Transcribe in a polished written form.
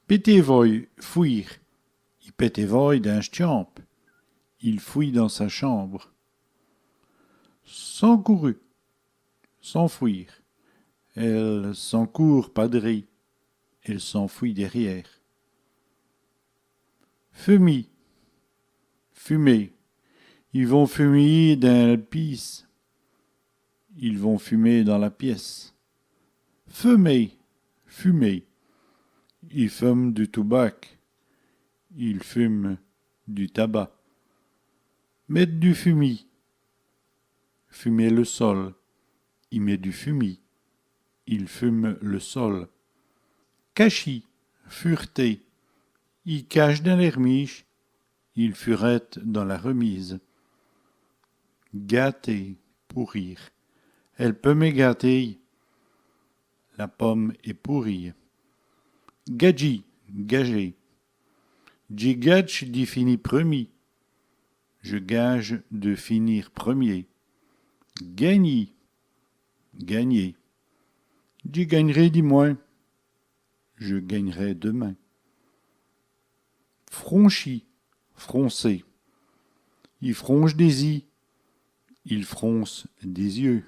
Pété-voy, fuir. Il pété-voy d'un stiamp. Il fouille dans sa chambre. S'encouru, s'enfuir. Elle s'encourt padri. Elle s'enfuit derrière. Fumis, fumer. Ils vont fumer dans la pièce. Ils vont fumer dans la pièce. Fumer, fumer. Ils fument du tabac. Ils fument du tabac. Mettre du fumis. Fumer le sol. Il met du fumis. Il fume le sol. Cachis, fureter. Il cache dans l'hermiche. Il furette dans la remise. Gâter, pourrir. Elle peut me gâter. La pomme est pourrie. Gadji, gager. J'y gage d'y finir premier. Je gage de finir premier. Gagner, gagner. J'y gagnerai dis-moi. Je gagnerai demain. Fronchi, froncer. Il fronce des yeux. Il fronce des yeux.